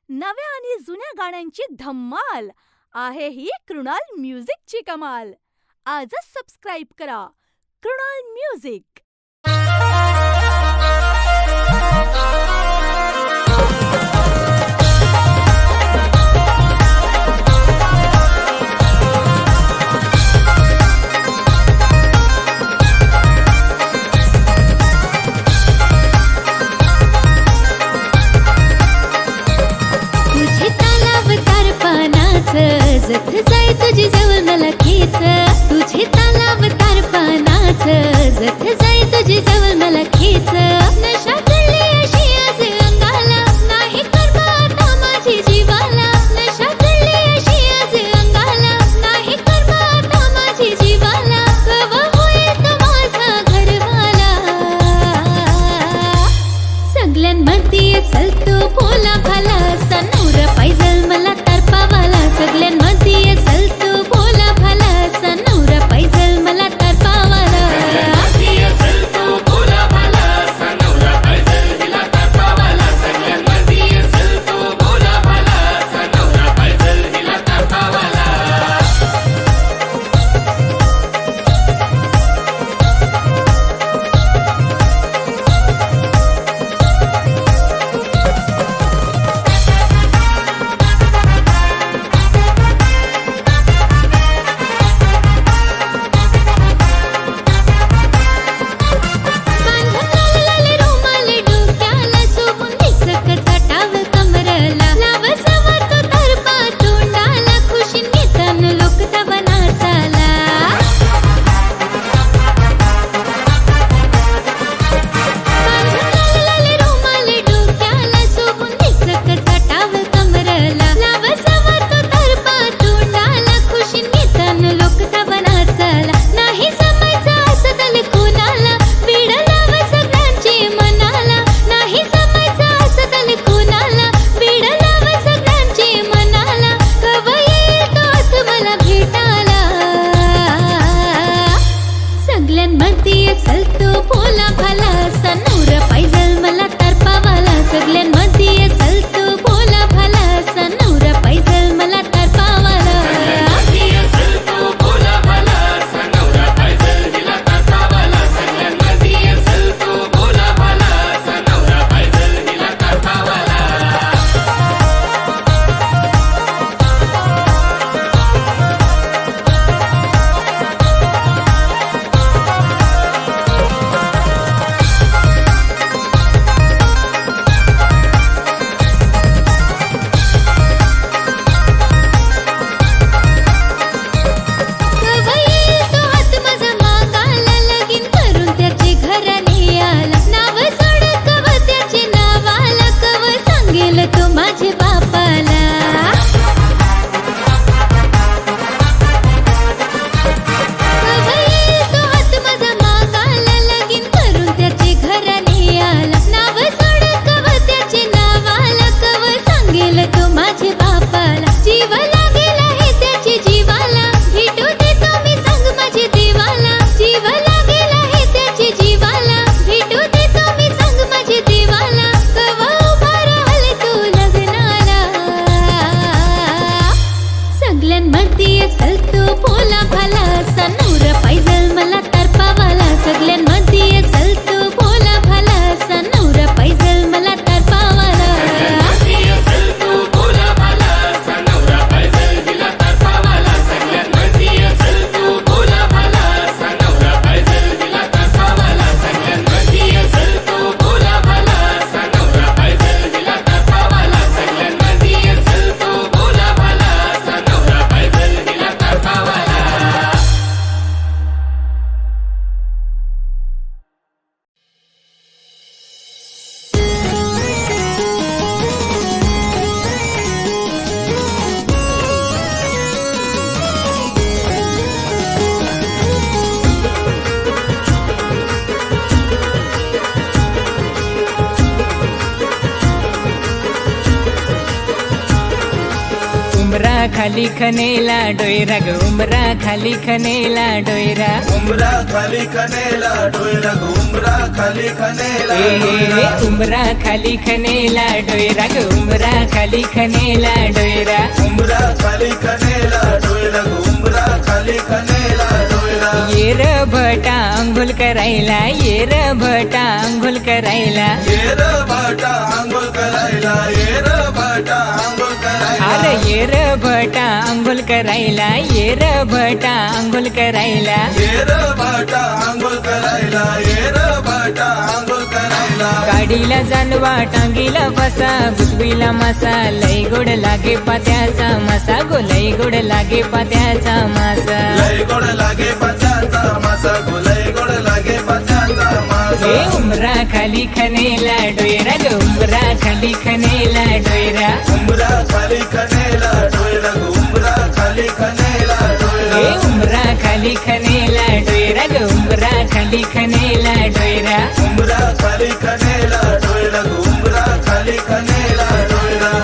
नव्या आणि जुन्या गाण्यांची धम्माल आहे ही कृणाल म्युझिकची कमाल. आजच सबस्क्राईब करा कृणाल म्युझिक. जथ जाय तुझी जवळ मला खेच, तुझे तालावतार पानाचं जथ जाय तुझी जवळ मला खेच. नशा चढली अशी आज अंगाला, नाही कर्म आता माझी जीवाला. नशा चढली अशी आज अंगाला, नाही कर्म आता माझी जीवाला. कवा होईल तो माझा घरवाला, सगळ्यांमध्ये चलतो भोला भाला. सनूर पाहिजे मला तरपावाला, सगळ्यांमध्ये चलतो भोला भाला. सनूर पाहिजे मला तरपावाला, सगळ्यांमध्ये चलतो भोला भाला. सनूर पाहिजे हिला तरपावाला, सगळ्यांमध्ये चलतो भोला भाला. सनूर पाहिजे हिला तरपावाला. खाली खनेला डोयरा ग उमरा खाली खनेला डोयरा उमरा खाली खनेला डोयरा उमरा खाली खनेला उमरा खाली खनेला डोयरा ग उमरा खाली खनेला डोयरा उमरा खाली खनेला डोयरा उमरा खाली खनेला डोयरा ये र भटा अंघोल करायला ये र भटा अंघोल करायला ये र भटा अंघोल करायला ये र भटा अंघोल करायला अरे ये र भटा अंघोल करायला ये र भटा अंघोल करायला ये र भटा अंघोल करायला ये र भटा अंघोल करायला गाडीला जानवा टांगीला फसा गुदवीला मासा लई गोड लागे पात्याचा मासा गो लई गोड लागे पात्याचा मासा लई गोड लागे पात्याचा मासा गो लई गोड लागे पात्याचा मासा उमरा खाली खनेला डोयरा ग उमरा खाली खनेला डोयरा उमरा खाली खनेला डोयरा उमरा खाली खनेला डोयरा उमरा खाली खनेला डोयरा ग उमरा खाली खनेला डोयरा उमरा खाली खनेला डोयरा उमरा खाली खनेला डोयरा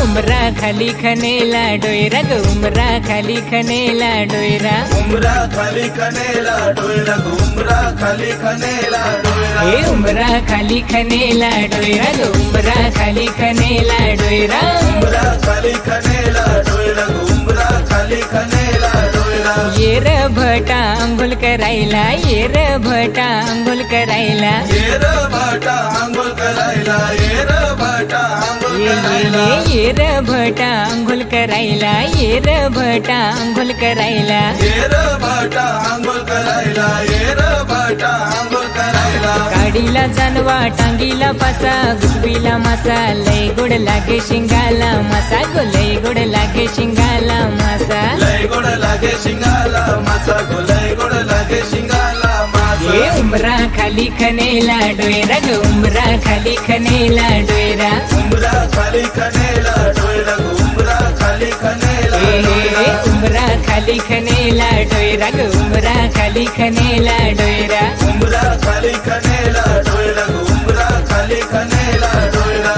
उमरा खाली खनेला डोयरा ग उमरा खाली खनेला डोयरा उमरा खाली खनेला डोयरा उमरा खाली खनेला डोयरा उमरा खाली खनेला डोयरा ग उमरा खाली खनेला डोयरा उमरा खाली खनेला डोयरा उमरा खाली खनेला डोयरा ये र भटा अंघोल करायला ये र भटा अंघोल करायला ये र भटा अंघोल करायला ये र भटा अंघोल करायला ये र भटा अंघोल करायला ये र भटा अंघोल करायला ये र भटा अंघोल करायला ये र भटा अंघोल करायला गाडीला जानवा टांगीला पासा गुदवीला मासा लई गोड लागे शिंगाला मासा गो लई गोड लागे शिंगाला मासा लई गोड लागे शिंगाला मासा गो लई गोड लागे शिंगाला मासा उमरा खाली खनेला डोयरा ग उमरा खाली खनेला डोयरा उमरा खाली खनेला डोयरा उमरा खाली खनेला डोयरा उमरा खाली खनेला डोयरा ग उमरा खाली खनेला डोयरा उमरा खाली खनेला डोयरा उमरा खाली खनेला डोयरा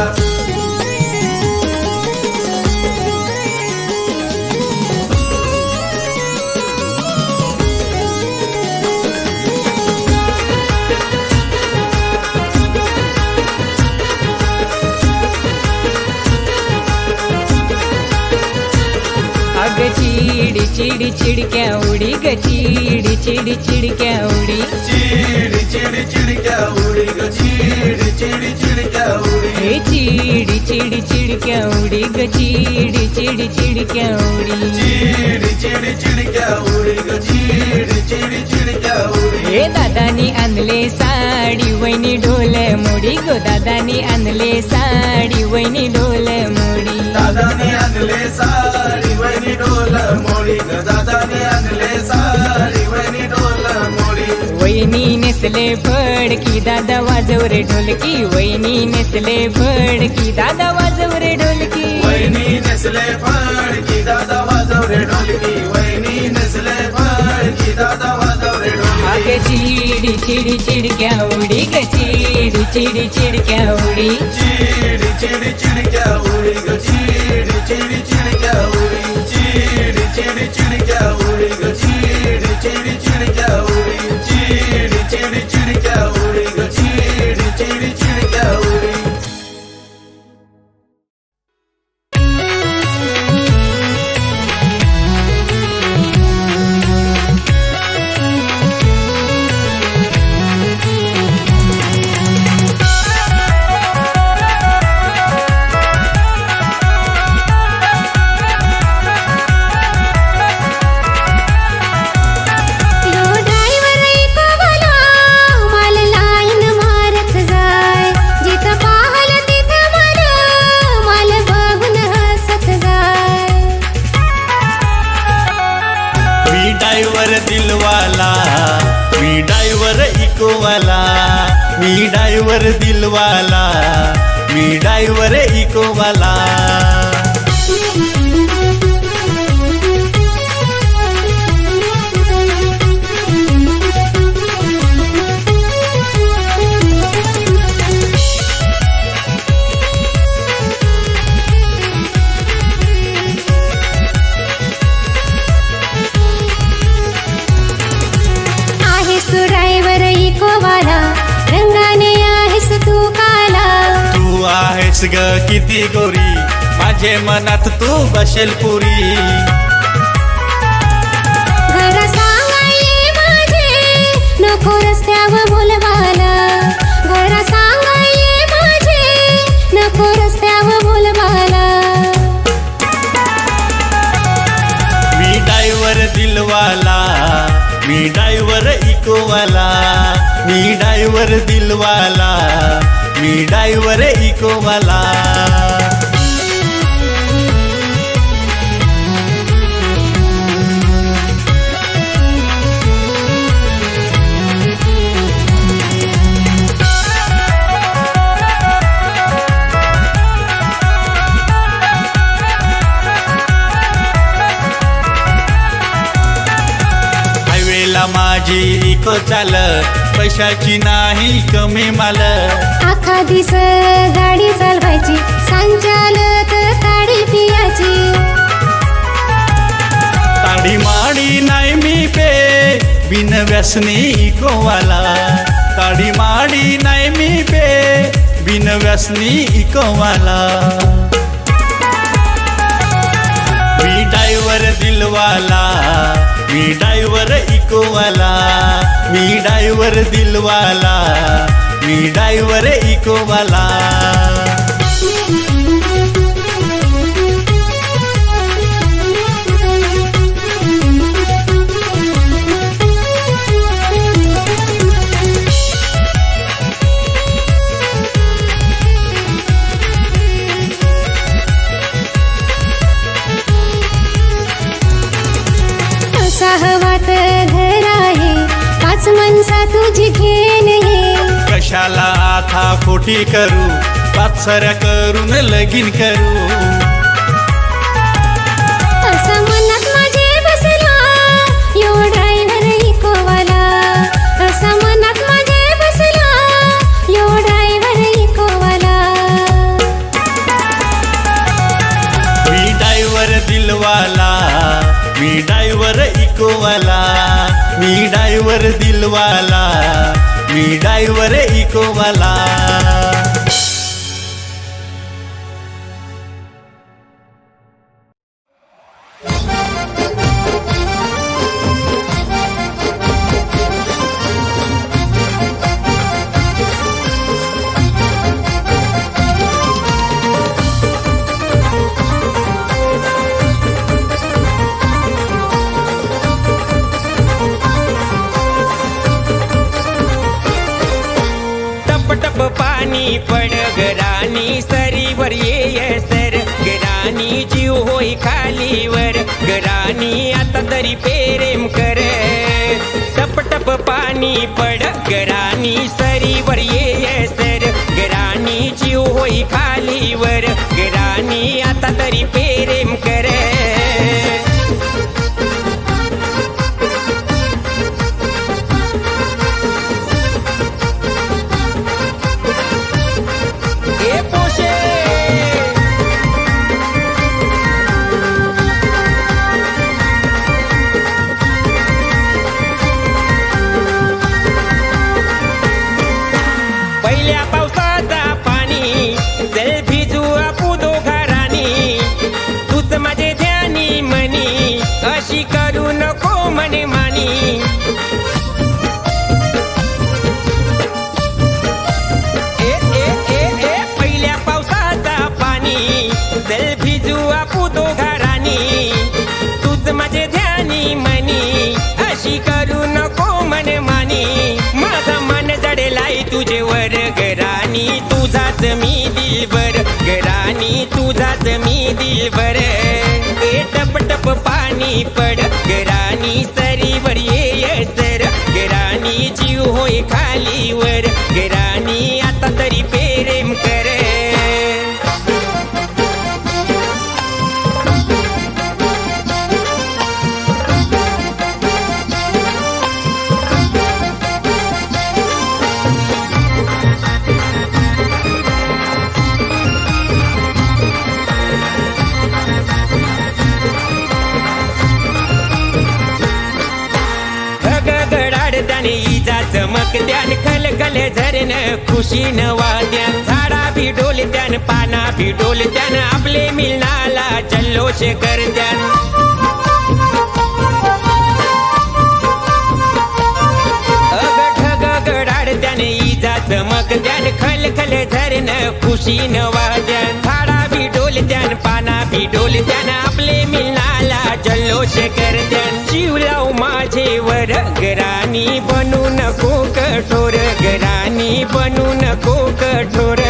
अग चिडी चिडी चिडक्या उडी ग चिडी चिडी चिडक्या उडी चिडी चिडी चिडक्या उडी ग चिडी चिडी चिडक्या उडी हे चिडी चिडी चिडक्या उडी ग चिडी चिडी चिडक्या उडी चिडी चिडी चिडक्या उडी ग चिडी चिडी चिडक्या उडी हे दादानी आणले साडी वहिनी ढोल मोडी गो दादानी आणले साडी वहिनी ढोल मोडी दादानी आणले साडी वहिनी ढोल मोडी ग दादानी आणले साडी वहिनी ढोल मोडी वहिनी नेसले फडकी दादा वाजव रे ढोलकी वहिनी नेसले फडकी दादा वाजव रे ढोलकी वहिनी नेसले फडकी दादा वाजव रे ढोलकी वहिनी नेसले फडकी दादा वाजव रे ढोलकी आगे चिडी चिडी चिडक्या उडी ग चिडी चिडी चिडक्या उडी चिडी चिडी चिडक्या उडी ग चिडी चिडी चिडक्या उडी चिडी चिडी चिडक्या उडी ग चिडी चिडी चिडक्या उडी चिडी चिडी चिडक्या उडी ग चिडी चिडी चिडक्या उडी मी डायव्हर दिलवाला मी ड्रायव्हर इकोवाला. ग किती गोरी माझे मनात तू बसेल पुरी. घर सांगाये माझे नको रस्त्यावर बोलवाला. घर सांगाये माझे नको रस्त्यावर बोलवाला. मी ड्रायव्हर दिलवाला. मी ड्रायव्हर इकोवाला. मी ड्रायव्हर दिलवाला. मी ड्रायव्हर इकोवाला. हायवेला माझी इको चाल पैशाची नाही कमी माल. आखा दिस गाडी चालवायची संचालक ताडी पियाची. ताडी माडी नाही मी पे बिन व्यसनी इकोवाला. ताडी माडी नाही मी पे बिन व्यसनी इकोवाला. मी ड्रायव्हर दिलवाला. मी ड्रायव्हर इकोवाला. मी ड्रायव्हर दिलवाला. मी ड्रायव्हर इकोवाला. सहवात घर आहे 5 माणसा तुझी घेण हे. कशाला आता खोटी करू 5 सऱ्या करून लगीन करू. असा मनात माझे बसला यो ड्रायव्हर इकोवाला. असा मनात माझे बसला यो ड्रायव्हर इकोवाला. मी ड्रायव्हर दिलवाला. मी ड्रायव्हर इकोवाला. मी ड्रायव्हर दिलवाला. मी ड्रायव्हर इकोवाला. पाणी पड गरानी सरीवर ये सर. गरानी जीव होई खालीवर. गरानी आता तरी प्रेम कर. टप टप पाणी पड गरानी सरीवर ये सर. गरानी जीव होई खालीवर. गरानी आता तरी प्रेम कर. पहिल्या पावसाचा पाणी जल भिजू आपू दोघारानी. तूच माझे ध्यानी मनी अशी करू नको मने मानी. ए ए ए ए पहिल्या पावसाचा पाणी जल भिजू आपू दोघारानी. तूच माझे ध्यानी मनी अशी करू नको मन मानी. माझा मन जडेलाई तुझे वर गरानी. तुझाच मी दिलबर गरानी. तुझाच मी दिलबर. ए टप टप पाणी पड गरानी सरीवर ये सर. गरानी जीव होय खालीवर. गरानी आता तरी प्रेम कर. चमकत्यान खलखल झरण खुशीन वाद्यान झाडा भी डोलत्यान पाना भी डोलत्यान आपले मिलनाला जल्लोष करत्यान इजा चमकत्यान खलखल झरण खुशीन वाद्यान झाडा भी डोलत्यान पाना भी डोलत्यान आपले मिलनाला जल्लोष करत्यान जीव लाव माझेवर गराणी बनू नको कठोर गराणी बनू नको कठोर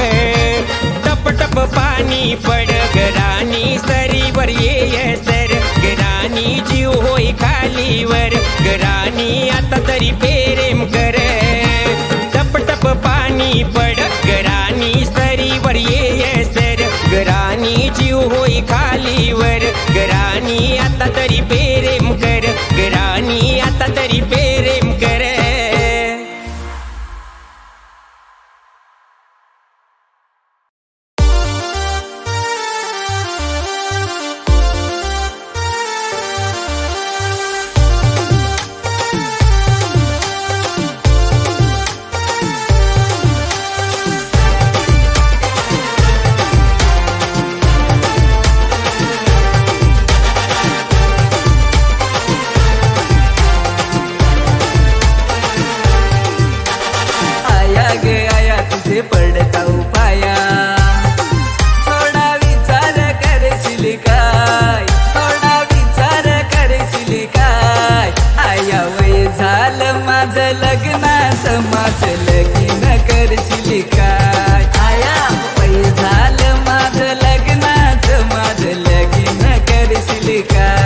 टप टप पाणी पड गराणी सरीवर ये सर गराणी जीव होई खालीवर गराणी आता तरी प्रेम कर टप पाणी पड गराणी सरीवर ये सर गराणी जीव होई खालीवर गराणी आता तरी प्रेम कर गराणी आता तरी प्रेम कर पडता उपाया थोडा विचार करशील काय थोडा विचार करशील काय आया वय झालं माझं लग्नाचं माझं लगीन करशील काय आया वय झालं माझं लग्नाचं माझं लगीन करशील काय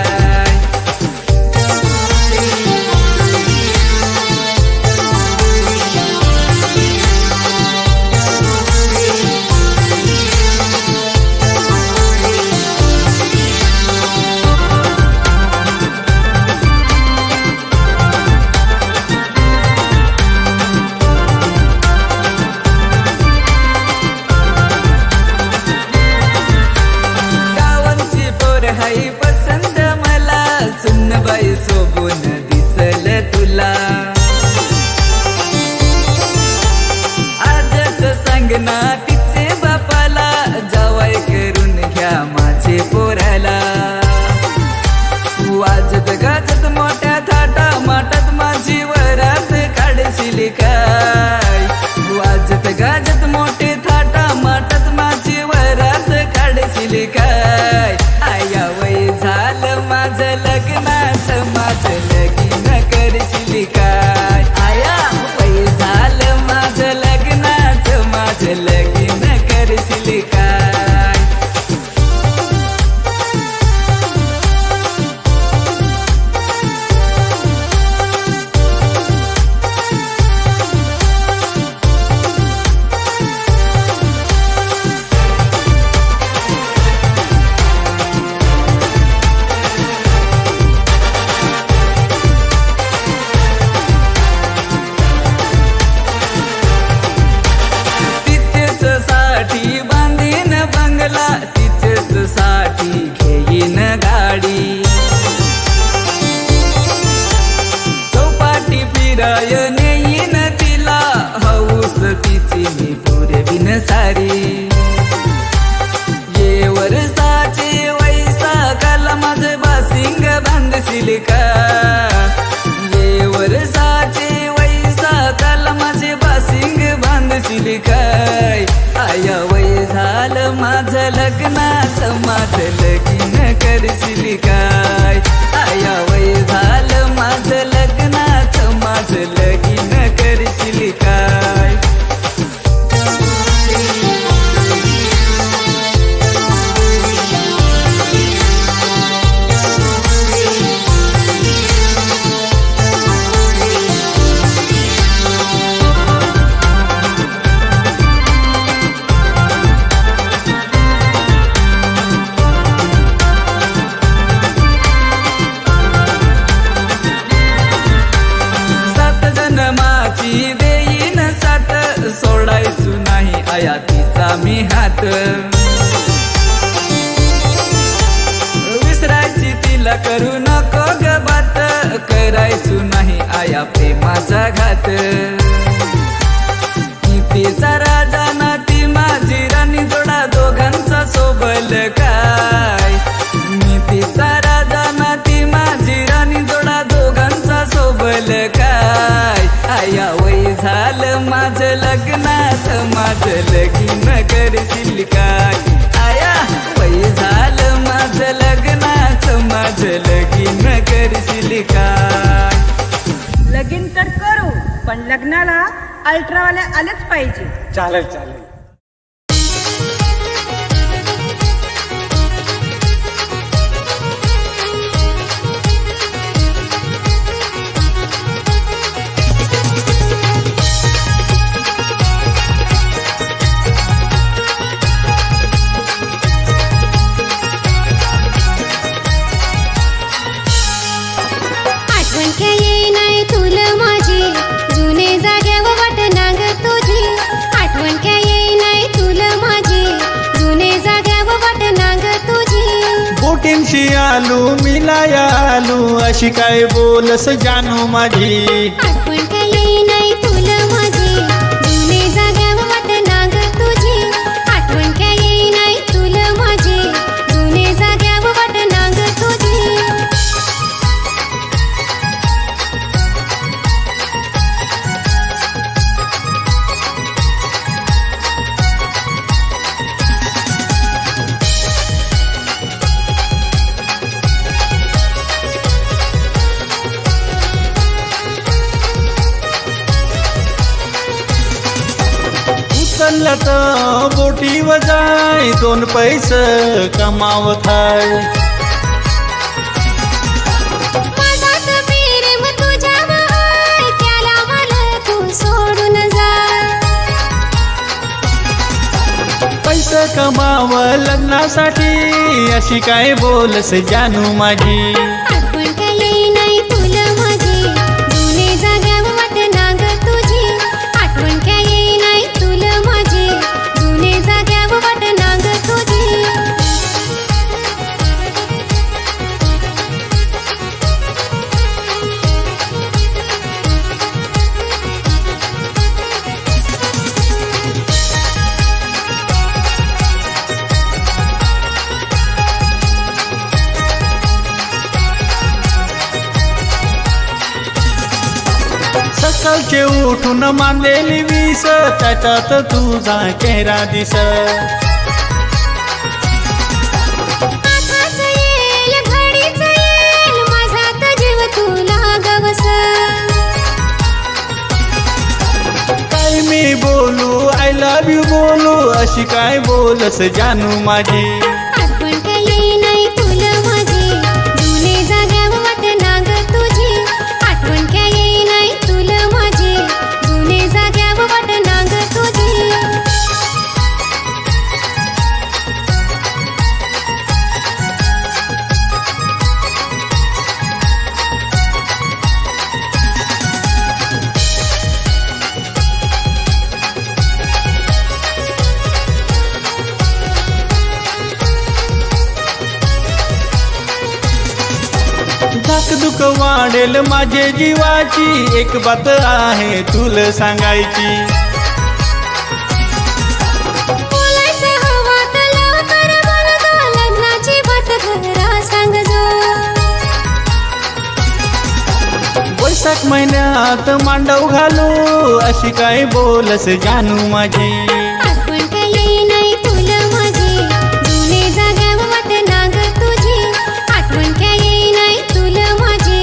बाई सोबून दिसल तुला आजच सांग ना तिचे बापाला जावाय करून घ्या माझे पोराला तू आजत गाजत मोठ्या थाटा माटात माझी वरात काढशील काय तू आजत गाजत मोठे थाटा माटात माझी वरात काढशील काय आया वय झालं माझं लग्नाचं माझं लगीन करशील काय आया वय झालं माझं लग्नाचं माझं लगीन करशील काय तिचेच साठी घेईन गाडी चौपाटी फिराय नेईन तिला हौस तिची मी पुरवीन सारी ये वर्षाचे वैसाखाला माझं बासिंग बांधशील का ये वर्षाचे वैसाखाला माझे बासिंग बांधशील काय आया वय झालं माझं लग्नाचं माझं लगीन करशील काय आया वय झालं माझं लग्नाचं माझं लगीन करशील काय तिचा मी हात विसरायची तिला करू नको ग बात करायचू नाही आया प्रेमाचा घात सोबल काय मी तिचा राजा ना ती माझी राणी जोडा दोघांचा सोबल काय आया वय झालं माझं लग्नाचं माझं लगीन करशील काय आया वय झालं माझं लग्नाचं माझं लगीन करशील काय लगीन तर करू पण लग्नाला अल्ट्रावाले आलेच पाहिजे. चालेल चालेल. बोटींशी आलू मिलाया आलू अशी काय बोलस जानू माझी आठवण काय येई नाही तुला माझी जुने जाग्यावर वाट नाग तुझी आठवण काय येई नाही तुला माझी जुने जाग्यावर वाट नाग तुझी उचलत बोटीवर जाय दोन पैसे कमावत हाय माझात प्रेम तुझ्यावर आहे, त्याला मला तू सोडून जा पैसे कमाव लग्नासाठी अशी काय बोलस जानू माझी आठवण काय येई नाही तुला माझी जुने जाग्यावर वाट नाग तुझी आठवण काय येई नाही तुला माझी जुने जाग्यावर वाट नाग तुझी सकाळचे उठून मांडलेली वीस त्याच्यात तुझा चेहरा दिस आताच येईल घडीच येईल माझात जीव तुला गवस काय मी बोलू आय लव्ह यू बोलू अशी काय बोलस जानू माझी आठवण काय येई नाही तुला माझी जुने जाग्यावर वाट नाग तुझी आठवण काय येई नाही तुला माझी जुने जाग्यावर वाट नाग तुझी धाकधुक वाढेल माझे जीवाची एक बात आहे तुला सांगायची बोलायचं हवा तर लवकर बोल गं, लग्नाची बात घरा सांग जो वैशाख महिन्यात मांडव घालू अशी काय बोलस जानू माझी आठवण काय येई नाही तुला माझी जुने जाग्यावर वाट नाग तुझी आठवण काय येई नाही तुला माझी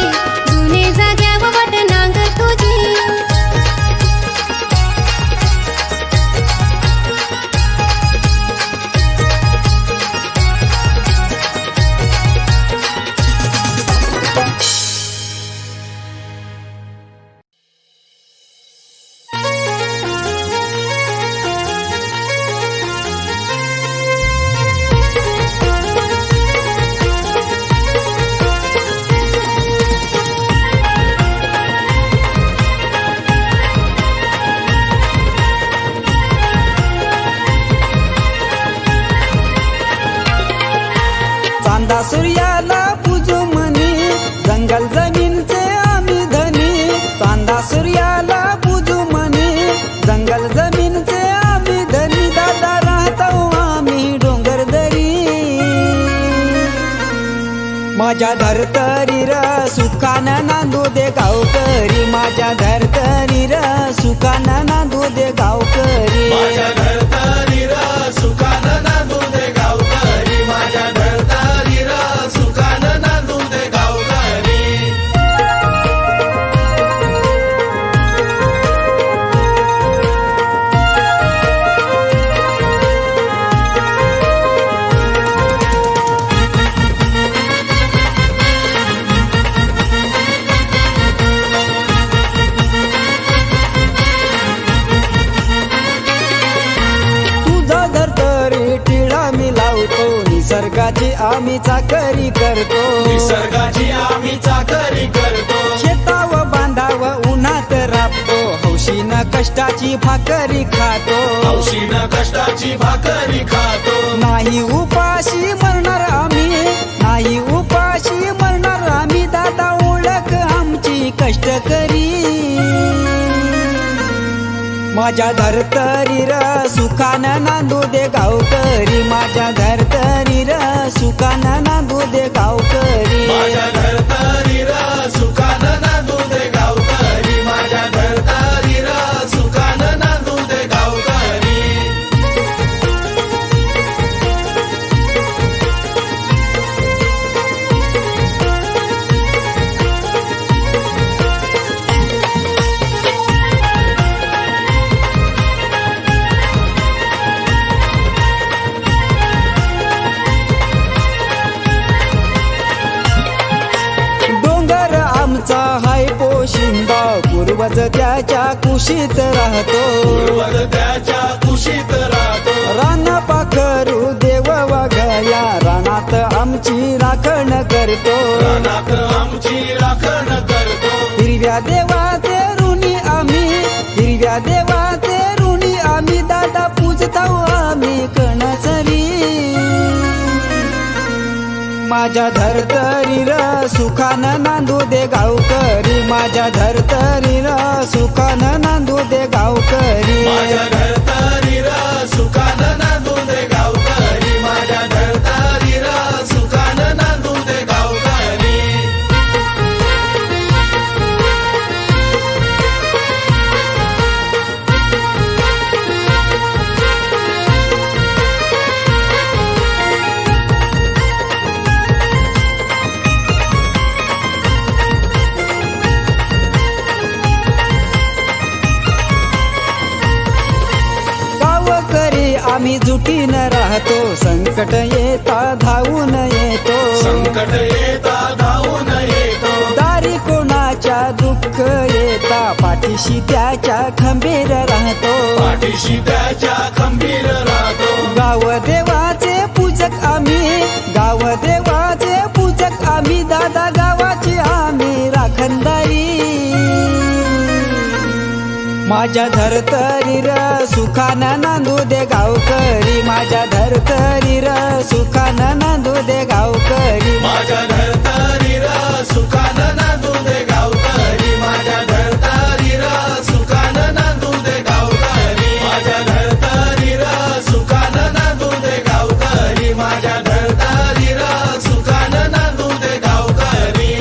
जुने जाग्यावर वाट नाग तुझी चांदा सूर्याला पूजू म्हणी जंगल जमीनचे आम्ही धनी चांदा सूर्याला पूजू म्हणी जंगल जमीनचे आम्ही धनी दादा राहतो आम्ही डोंगर दरी माझ्या धरतरी र सुखानं नांदू दे गावकरी, माझ्या धरतरी र सुखानं नांदू दे गावकरी, माझ्या धरतरी र सुखानं नांदू दे गावकरी, माझ्या धरतरी र सुखानं नांदू दे गावकरी. निसर्गाची आम्ही चाकरी करतो, निसर्गाची आम्ही चाकरी करतो, शेताव बांधाव उन्हात राबतो, हौशीनं कष्टाची भाकरी खातो, हौशीनं कष्टाची भाकरी खातो. नाही उपाशी मरणार आम्ही, नाही उपाशी मरणार आम्ही, दादा ओळख आमची कष्टकरी. माझ्या धरतरी र सुखानं नांदू दे गावकरी, माझ्या धरतरी र सुखानं नांदू दे गावकरी, माझ्या धरतरी र सुखानं नांदू दे गावकरी, माझ्या धरतरी र सुखानं नांदू दे गावकरी. हाय पोशिंदा पूर्वज त्याच्या कुशीत राहतो, पूर्वज त्याच्या कुशीत राहतो, रान पाखरू देव वाघया रानात आमची राखण करतो, रानात आमची राखण करतो. हिरव्या देवाचे ऋणी आम्ही, हिरव्या देवाचे ऋणी आम्ही, दादा पूजतो आम्ही कणसरी. माझ्या धरतरी र सुखानं नांदू दे गावकरी, माझ्या धरतरी र सुखानं नांदू दे गावकरी, माझ्या धरतरी र सुखानं नांदू दे गावकरी, माझ्या धरतरी र सुखानं नांदू दे गावकरी. आम्ही जुटीनं राहतो, संकट येता धावून येतो, संकट येता धावून येतो, दारी कोणाच्या दुःख येता पाठीशी त्याच्या खंबीर राहतो, पाठीशी त्याच्या खंबीर राहतो. गाव देवाचे पूजक आम्ही, गाव देवाचे पूजक आम्ही, दादा गावाची आम्ही राखणदारी. माझ्या धरतरी र सुखानं नांदू दे गावकरी, माझ्या धरतरी र सुखानं नांदू दे गावकरी, माझ्या धरतरी र सुखानं नांदू दे गावकरी, माझ्या धरतरी र सुखानं नांदू दे गावकरी, माझ्या धरतरी र सुखानं नांदू दे गावकरी, माझ्या धरतरी र सुखानं नांदू दे गावकरी.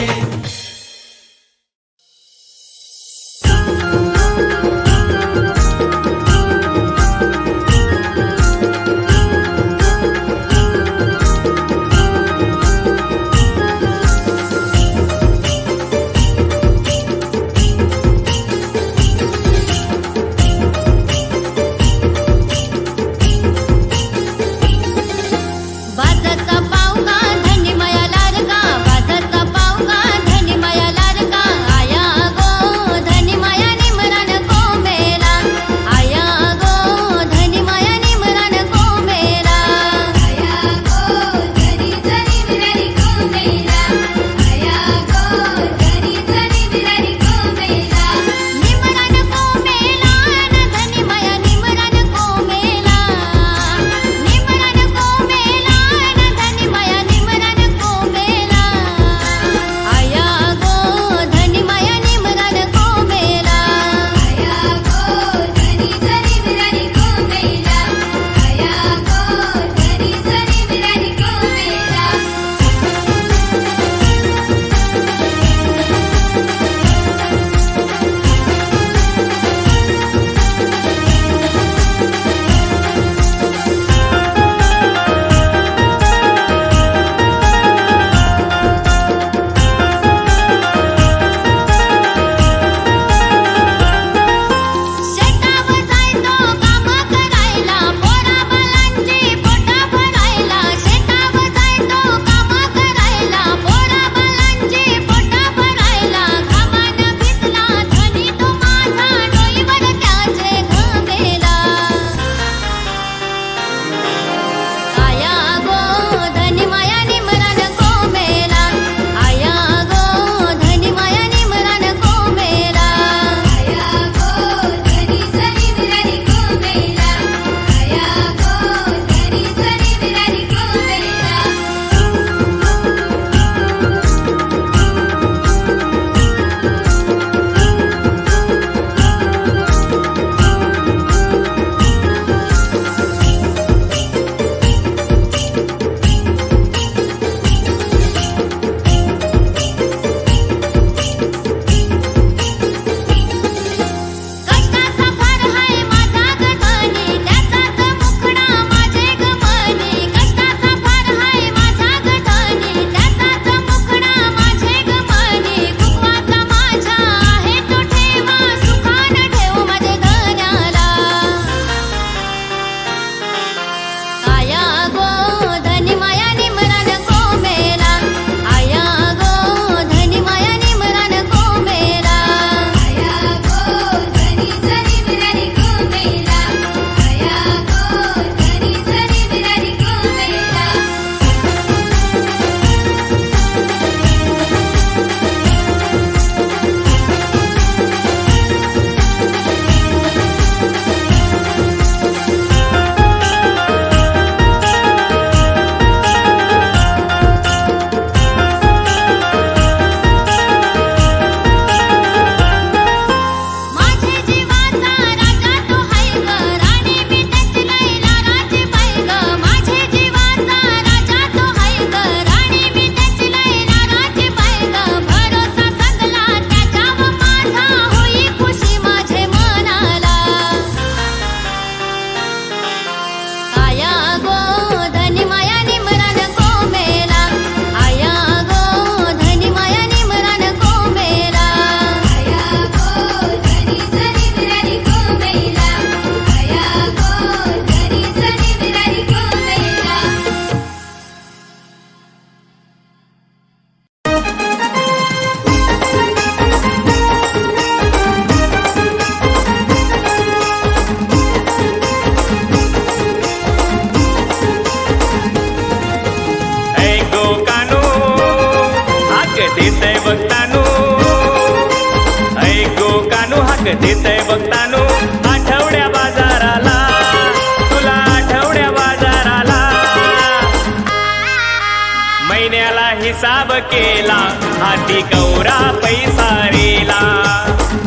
केला हाती कवरा पैसा रेला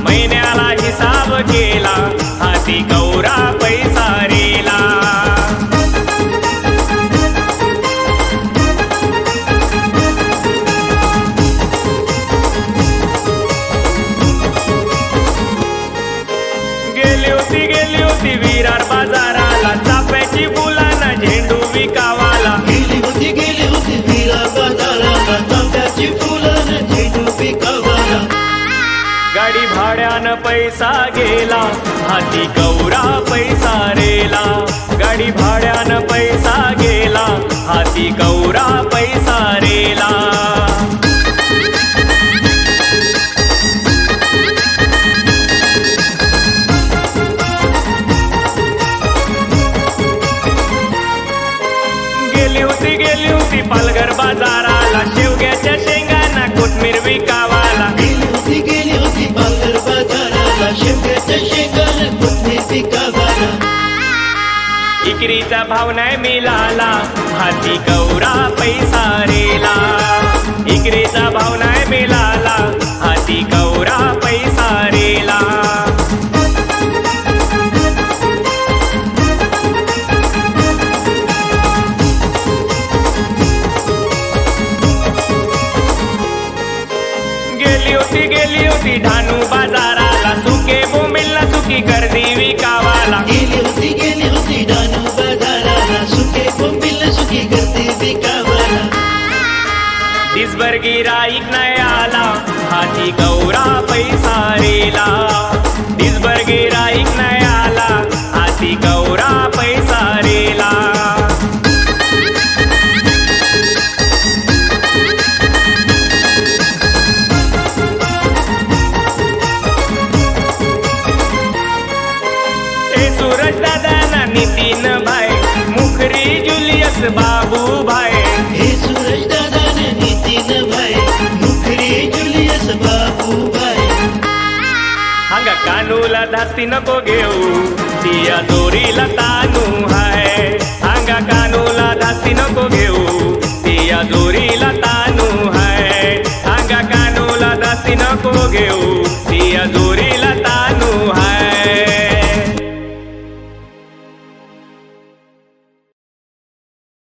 महिन्याला हिसाब केला हाती कवरा पैसा रेला गेली होती विरार बाजाराला चाफ्याची फुलांना झेंडू विकावाला गेली होती विरार बाजाराला चाफ्याची फुलांना झेंडू विकावाला गाडी भाड्यानं पैसा गेला हाती कवरा पैसा रेला गाडी भाड्यानं पैसा गेला हाती कवरा पैसा रेला गेली होती पालघर बाजाराला शेवग्याच्या शेंगांना कोथमीर विकावाला गेली होती पालघर बाजाराला शेवग्याच्या शेंगांना कोथमीर विकावाला इकरीचा भाव नाही मिळाला हाती कवरा पैसा रेला इकरीचा भाव नाही मिळाला हाती कवरा पैसा रेला गेली होती ढाणू बाजाराला सुके बोंबिलला सुकी गर्दी विकावाला गेली होती ढाणू बाजाराला सुके बोंबिलला सुकी गर्दी विकावाला दिसभर गिराईक नाही आला हाती कवरा पैसा रेला दिसभर गिराईक नाही आला हाती कवरा पैसा रेला सूरज दादा नितीन भाई मुखरी जुलियस बाबू भाई हे सूरज दादा नितीन भाई मुखरी जुलियस बाबू भाई हंगा कानूला धास्ती नको घेऊ तिया जोरीला तानू हाय हंगा कानूला धास्ती नको घेऊ तिया जोरीला तानू हाय हंगा कानूला धास्ती नको घेऊ तिया जोरीला तानू